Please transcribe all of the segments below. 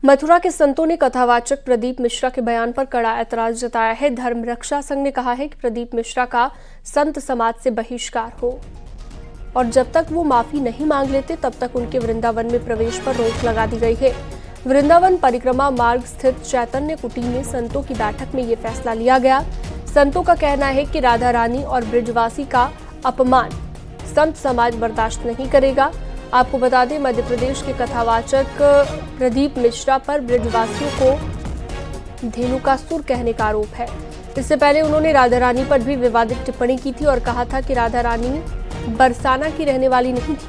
मथुरा के संतों ने कथावाचक प्रदीप मिश्रा के बयान पर कड़ा ऐतराज जताया है। धर्म रक्षा संघ ने कहा है कि प्रदीप मिश्रा का संत समाज से बहिष्कार हो और जब तक वो माफी नहीं मांग लेते तब तक उनके वृंदावन में प्रवेश पर रोक लगा दी गई है। वृंदावन परिक्रमा मार्ग स्थित चैतन्य कुटीर में संतों की बैठक में ये फैसला लिया गया। संतों का कहना है कि राधा रानी और ब्रिजवासी का अपमान संत समाज बर्दाश्त नहीं करेगा। आपको बता दें, मध्य प्रदेश के कथावाचक प्रदीप मिश्रा पर ब्रिजवासियों को धेनुकासुर कहने का आरोप है। इससे पहले उन्होंने राधा रानी पर भी विवादित टिप्पणी की थी और कहा था कि राधा रानी बरसाना की रहने वाली नहीं थी।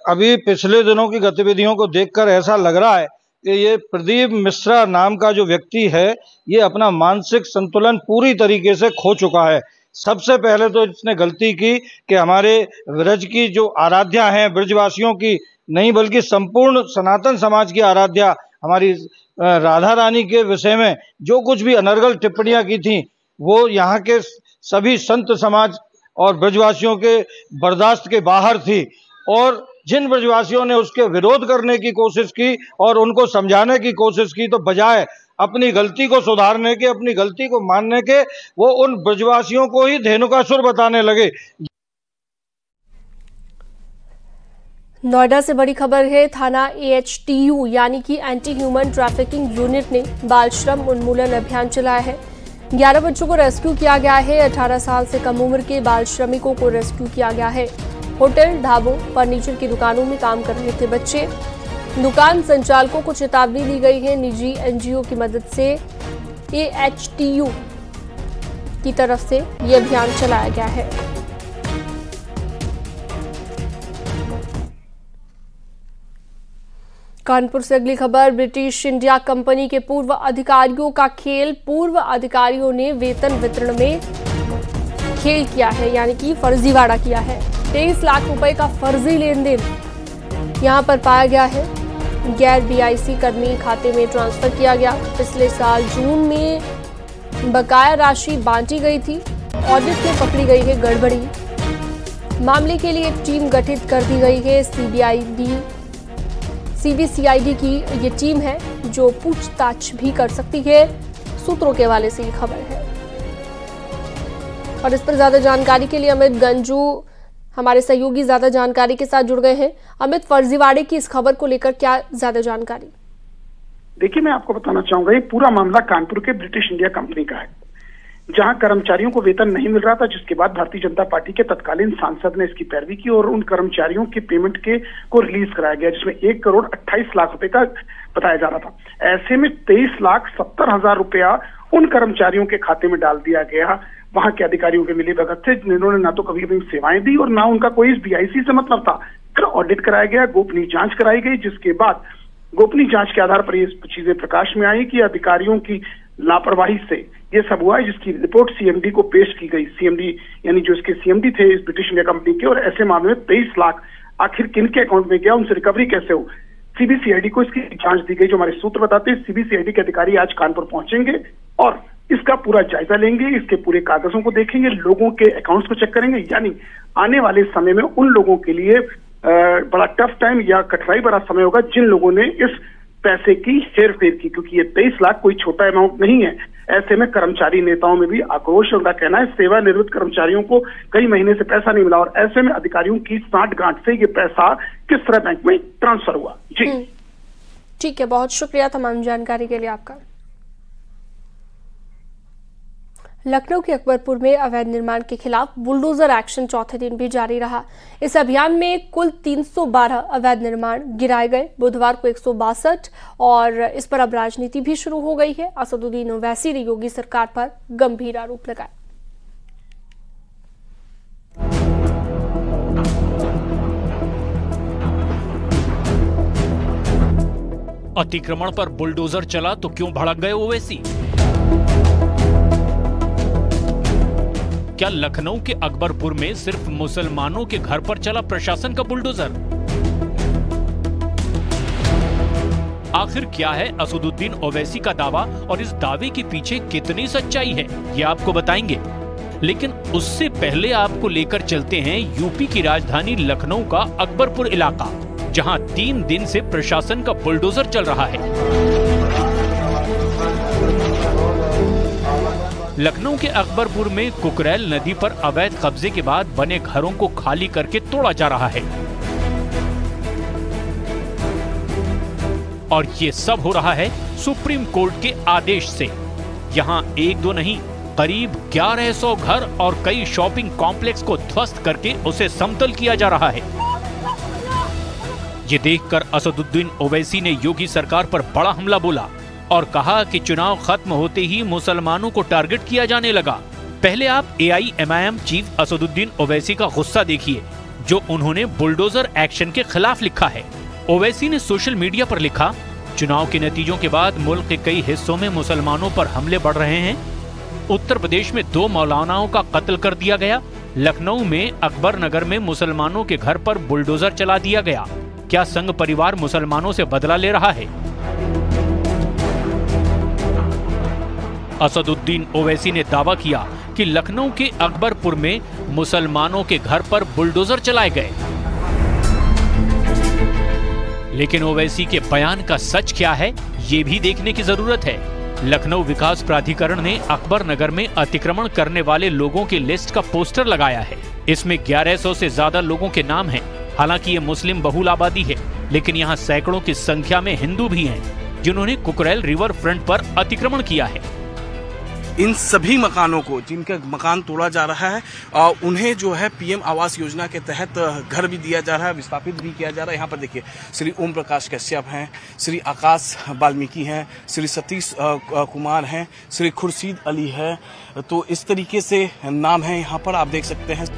अभी पिछले दिनों की गतिविधियों को देखकर ऐसा लग रहा है कि ये प्रदीप मिश्रा नाम का जो व्यक्ति है ये अपना मानसिक संतुलन पूरी तरीके से खो चुका है। सबसे पहले तो इसने गलती की कि हमारे ब्रज की जो आराध्या हैं, ब्रजवासियों की नहीं बल्कि संपूर्ण सनातन समाज की आराध्या हमारी राधा रानी के विषय में जो कुछ भी अनर्गल टिप्पणियां की थी वो यहाँ के सभी संत समाज और ब्रजवासियों के बर्दाश्त के बाहर थी। और जिन ब्रजवासियों ने उसके विरोध करने की कोशिश की और उनको समझाने की कोशिश की तो बजाय अपनी गलती को सुधारने के, अपनी गलती को मानने के, वो उन ब्रजवासियों को ही धेनुकासुर बताने लगे। नोएडा से बड़ी खबर है। थाना AHTU यानी कि एंटी ह्यूमन ट्रैफिकिंग यूनिट ने बाल श्रम उन्मूलन अभियान चलाया है। 11 बच्चों को रेस्क्यू किया गया है। 18 साल से कम उम्र के बाल श्रमिकों को रेस्क्यू किया गया है। होटल, ढाबों, फर्नीचर की दुकानों में काम कर रहे थे बच्चे। दुकान संचालकों को चेतावनी दी गई है। निजी NGO की मदद से AHTU की तरफ से ये अभियान चलाया गया है। कानपुर से अगली खबर। ब्रिटिश इंडिया कंपनी के पूर्व अधिकारियों का खेल। पूर्व अधिकारियों ने वेतन वितरण में खेल किया है, यानी कि फर्जीवाड़ा किया है। 23 लाख रुपए का फर्जी लेन देन यहां पर पाया गया है। गैर BIC कर्मी खाते में ट्रांसफर किया गया। पिछले साल जून में बकाया राशि बांटी गई थी। ऑडिट में पकड़ी गई है गड़बड़ी। मामले के लिए एक टीम गठित कर दी गई है। CBCID की ये टीम है जो पूछताछ भी कर सकती है। सूत्रों के हवाले से ये खबर है और इस पर ज्यादा जानकारी के लिए अमित गंजू हमारे सहयोगी ज्यादा जानकारी के साथ जुड़ गए हैं। अमित, फर्जीवाड़े की इस खबर को लेकर क्या ज्यादा जानकारी? देखिए, मैं आपको बताना चाहूंगा, ये पूरा मामला कानपुर के ब्रिटिश इंडिया कंपनी का है, जहां कर्मचारियों को वेतन नहीं मिल रहा था, जिसके बाद भारतीय जनता पार्टी के तत्कालीन सांसद ने इसकी पैरवी की और उन कर्मचारियों के पेमेंट को रिलीज कराया गया, जिसमें 1 करोड़ 28 लाख रुपए का बताया जा रहा था। ऐसे में 23,70,000 रुपया उन कर्मचारियों के खाते में डाल दिया गया। वहां के अधिकारियों के मिली भगत थे, जिन्होंने ना तो कभी अपनी सेवाएं दी और ना उनका कोई BIC से मतलब था। फिर ऑडिट कराया गया, गोपनीय जांच कराई गई, जिसके बाद गोपनीय जांच के आधार पर ये चीजें प्रकाश में आई कि अधिकारियों की लापरवाही से ये सब हुआ है, जिसकी रिपोर्ट CMD को पेश की गई। CMD यानी जो इसके CMD थे इस ब्रिटिश इंडिया कंपनी के, और ऐसे मामले में 23 लाख आखिर किनके अकाउंट में गया, उनसे रिकवरी कैसे हो। CBCID को इसकी जांच दी गई। जो हमारे सूत्र बताते हैं, CBCID के अधिकारी आज कानपुर पहुंचेंगे और इसका पूरा जायजा लेंगे, इसके पूरे कागजों को देखेंगे, लोगों के अकाउंट्स को चेक करेंगे। यानी आने वाले समय में उन लोगों के लिए बड़ा टफ टाइम या कठिनाई भरा समय होगा जिन लोगों ने इस पैसे की हेरफेर की, क्योंकि ये 23 लाख कोई छोटा अमाउंट नहीं है। ऐसे में कर्मचारी नेताओं में भी आक्रोश। उनका कहना है सेवानिवृत्त कर्मचारियों को कई महीने से पैसा नहीं मिला और ऐसे में अधिकारियों की साठगांठ से ये पैसा किस तरह बैंक में ट्रांसफर हुआ। जी ठीक है, बहुत शुक्रिया तमाम जानकारी के लिए आपका। लखनऊ के अकबरपुर में अवैध निर्माण के खिलाफ बुलडोजर एक्शन चौथे दिन भी जारी रहा। इस अभियान में कुल 312 अवैध निर्माण गिराए गए। बुधवार को 162 और इस पर अब राजनीति भी शुरू हो गई है। असदुद्दीन ओवैसी ने योगी सरकार पर गंभीर आरोप लगाए। अतिक्रमण पर बुलडोजर चला तो क्यों भड़क गए ओवैसी? क्या लखनऊ के अकबरपुर में सिर्फ मुसलमानों के घर पर चला प्रशासन का बुलडोजर? आखिर क्या है असदुद्दीन ओवैसी का दावा और इस दावे के पीछे कितनी सच्चाई है, ये आपको बताएंगे। लेकिन उससे पहले आपको लेकर चलते हैं यूपी की राजधानी लखनऊ का अकबरपुर इलाका, जहां 3 दिन से प्रशासन का बुलडोजर चल रहा है। लखनऊ के अकबरपुर में कुकरेल नदी पर अवैध कब्जे के बाद बने घरों को खाली करके तोड़ा जा रहा है और ये सब हो रहा है सुप्रीम कोर्ट के आदेश से। यहाँ 1-2 नहीं, करीब 1100 घर और कई शॉपिंग कॉम्प्लेक्स को ध्वस्त करके उसे समतल किया जा रहा है। ये देखकर असदुद्दीन ओवैसी ने योगी सरकार पर बड़ा हमला बोला और कहा कि चुनाव खत्म होते ही मुसलमानों को टारगेट किया जाने लगा। पहले आप AIMIM चीफ असदुद्दीन ओवैसी का गुस्सा देखिए, जो उन्होंने बुलडोजर एक्शन के खिलाफ लिखा है। ओवैसी ने सोशल मीडिया पर लिखा, चुनाव के नतीजों के बाद मुल्क के कई हिस्सों में मुसलमानों पर हमले बढ़ रहे हैं। उत्तर प्रदेश में 2 मौलानाओं का कत्ल कर दिया गया। लखनऊ में अकबर नगर में मुसलमानों के घर पर बुलडोजर चला दिया गया। क्या संघ परिवार मुसलमानों से बदला ले रहा है? असदुद्दीन ओवैसी ने दावा किया कि लखनऊ के अकबरपुर में मुसलमानों के घर पर बुलडोजर चलाए गए। लेकिन ओवैसी के बयान का सच क्या है, ये भी देखने की जरूरत है। लखनऊ विकास प्राधिकरण ने अकबर नगर में अतिक्रमण करने वाले लोगों की लिस्ट का पोस्टर लगाया है। इसमें 1100 से ज्यादा लोगों के नाम हैं। हालांकि ये मुस्लिम बहुल आबादी है, लेकिन यहाँ सैकड़ों की संख्या में हिंदू भी हैं, जिन्होंने कुकरेल रिवर फ्रंट पर अतिक्रमण किया है। इन सभी मकानों को, जिनका मकान तोड़ा जा रहा है, उन्हें जो है PM आवास योजना के तहत घर भी दिया जा रहा है, विस्थापित भी किया जा रहा है। यहाँ पर देखिए, श्री ओम प्रकाश कश्यप हैं, श्री आकाश वाल्मीकि हैं, श्री सतीश कुमार हैं, श्री खुर्शीद अली है। तो इस तरीके से नाम है यहाँ पर, आप देख सकते हैं।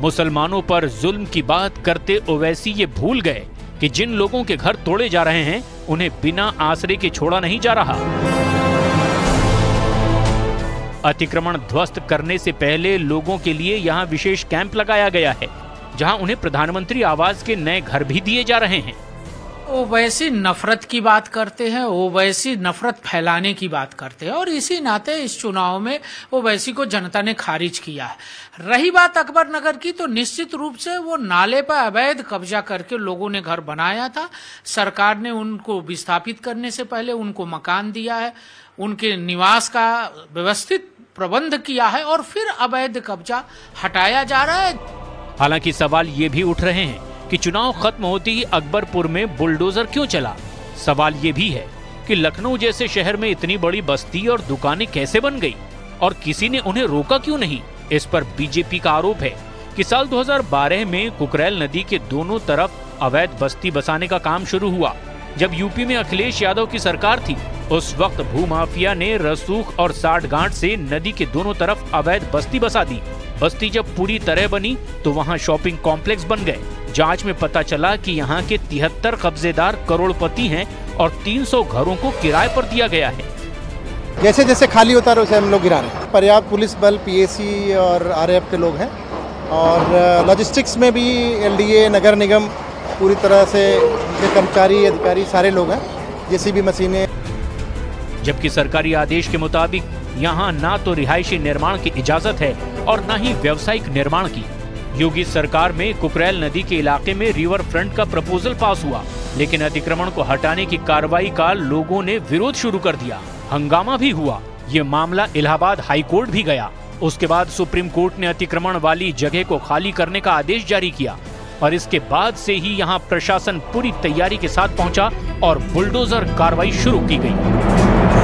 मुसलमानों पर जुल्म की बात करते ओवैसी ये भूल गए कि जिन लोगों के घर तोड़े जा रहे हैं, उन्हें बिना आसरे के छोड़ा नहीं जा रहा। अतिक्रमण ध्वस्त करने से पहले लोगों के लिए यहाँ विशेष कैंप लगाया गया है, जहाँ उन्हें प्रधानमंत्री आवास के नए घर भी दिए जा रहे हैं। ओवैसी नफरत की बात करते हैं, ओवैसी नफरत फैलाने की बात करते हैं और इसी नाते इस चुनाव में ओवैसी को जनता ने खारिज किया है। रही बात अकबर नगर की, तो निश्चित रूप से वो नाले पर अवैध कब्जा करके लोगों ने घर बनाया था। सरकार ने उनको विस्थापित करने से पहले उनको मकान दिया है, उनके निवास का व्यवस्थित प्रबंध किया है और फिर अवैध कब्जा हटाया जा रहा है। हालांकि सवाल ये भी उठ रहे हैं कि चुनाव खत्म होते ही अकबरपुर में बुलडोजर क्यों चला। सवाल ये भी है कि लखनऊ जैसे शहर में इतनी बड़ी बस्ती और दुकानें कैसे बन गई और किसी ने उन्हें रोका क्यों नहीं। इस पर बीजेपी का आरोप है कि साल 2012 में कुकरेल नदी के दोनों तरफ अवैध बस्ती बसाने का काम शुरू हुआ। जब यूपी में अखिलेश यादव की सरकार थी, उस वक्त भूमाफिया ने रसूख और साठगांठ से नदी के दोनों तरफ अवैध बस्ती बसा दी। बस्ती जब पूरी तरह बनी तो वहाँ शॉपिंग कॉम्प्लेक्स बन गए। जांच में पता चला कि यहाँ के 73 कब्जेदार करोड़पति हैं और 300 घरों को किराए पर दिया गया है। जैसे जैसे खाली होता है उसे हम लोग गिरा रहे हैं। पर्याप्त पुलिस बल, PAC और RAF के लोग हैं और लॉजिस्टिक्स में भी LDA, नगर निगम पूरी तरह से कर्मचारी, अधिकारी सारे लोग हैं। JCB मशीनें। जबकि सरकारी आदेश के मुताबिक यहाँ ना तो रिहायशी निर्माण की इजाजत है और न ही व्यावसायिक निर्माण की। योगी सरकार में कुकरेल नदी के इलाके में रिवर फ्रंट का प्रपोजल पास हुआ, लेकिन अतिक्रमण को हटाने की कार्रवाई का लोगों ने विरोध शुरू कर दिया। हंगामा भी हुआ। ये मामला इलाहाबाद हाई कोर्ट भी गया। उसके बाद सुप्रीम कोर्ट ने अतिक्रमण वाली जगह को खाली करने का आदेश जारी किया और इसके बाद से ही यहाँ प्रशासन पूरी तैयारी के साथ पहुंचा और बुलडोजर कार्रवाई शुरू की गई।